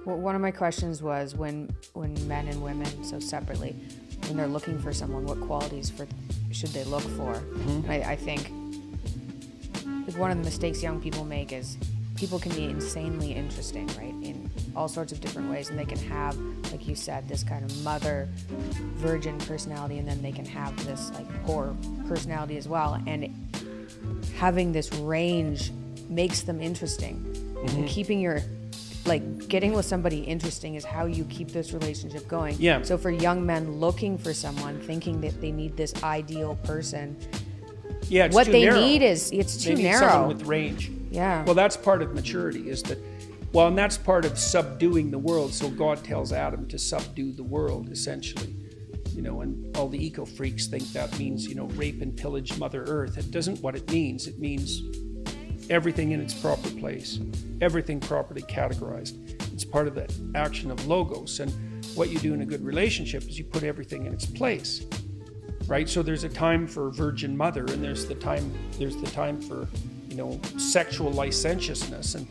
Well, one of my questions was when men and women, so separately, when they're looking for someone, what qualities should they look for? And I think like one of the mistakes young people make is people can be insanely interesting, right, in all sorts of different ways, and they can have, like you said, this kind of mother virgin personality, and then they can have this like whore personality as well, and having this range makes them interesting. And keeping your, like, getting with somebody interesting is how you keep this relationship going. Yeah. So for young men looking for someone, thinking that they need this ideal person, yeah, it's what too they narrow. need is, it's too They need narrow. someone with range. Yeah. Well, that's part of maturity, is that, well, and that's part of subduing the world. So God tells Adam to subdue the world, essentially. You know, and all the eco freaks think that means, you know, rape and pillage Mother Earth. It doesn't what it means. It means everything in its proper place, everything properly categorized. It's part of the action of logos. And what you do in a good relationship is you put everything in its place, right? So there's a time for virgin mother, and there's the time for, you know, sexual licentiousness, and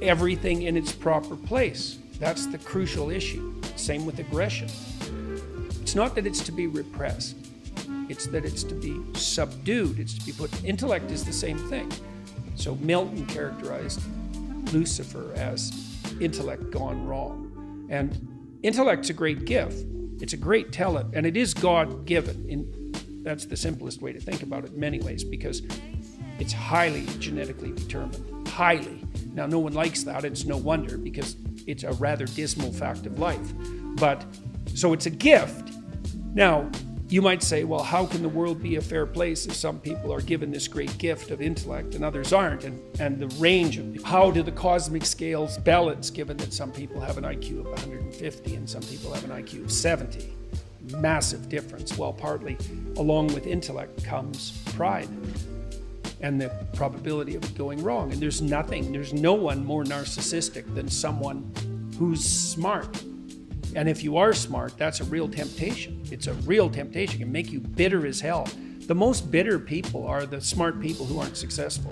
everything in its proper place. That's the crucial issue. Same with aggression. It's not that it's to be repressed. It's that it's to be subdued. It's to be put. Intellect is the same thing. So Milton characterized Lucifer as intellect gone wrong. And intellect's a great gift. It's a great talent, and it is God-given. That's the simplest way to think about it in many ways, because it's highly genetically determined. Highly. Now, no one likes that. It's no wonder, because it's a rather dismal fact of life. But, so it's a gift. Now, you might say, well, how can the world be a fair place if some people are given this great gift of intellect and others aren't? And the range of, how do the cosmic scales balance, given that some people have an IQ of 150 and some people have an IQ of 70? Massive difference. Well, partly along with intellect comes pride and the probability of it going wrong. And there's no one more narcissistic than someone who's smart. And if you are smart, that's a real temptation. It's a real temptation. It can make you bitter as hell. The most bitter people are the smart people who aren't successful,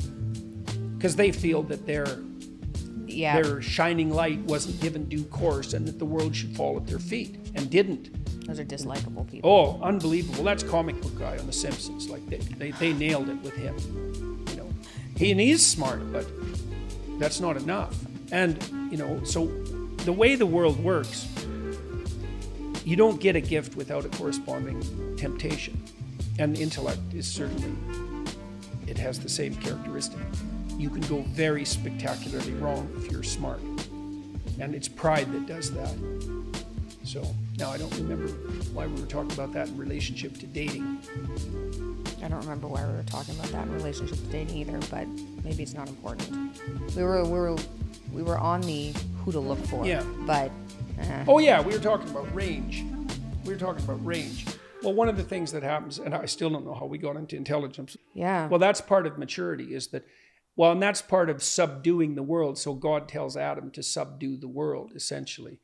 because they feel that their shining light wasn't given due course and that the world should fall at their feet, and didn't. Those are dislikable people. Oh, unbelievable. That's comic book guy on The Simpsons. Like they nailed it with him. You know, he is smart, but that's not enough. And, you know, so the way the world works, you don't get a gift without a corresponding temptation. And intellect is certainly, it has the same characteristic. You can go very spectacularly wrong if you're smart. And it's pride that does that. So now I don't remember why we were talking about that in relationship to dating. I don't remember why we were talking about that in relationship to dating either, but maybe it's not important. We were on the who to look for. Yeah. But oh yeah, we were talking about range. Well, one of the things that happens, and I still don't know how we got into intelligence. Yeah. Well, that's part of maturity, is that, well, and that's part of subduing the world. So God tells Adam to subdue the world, essentially.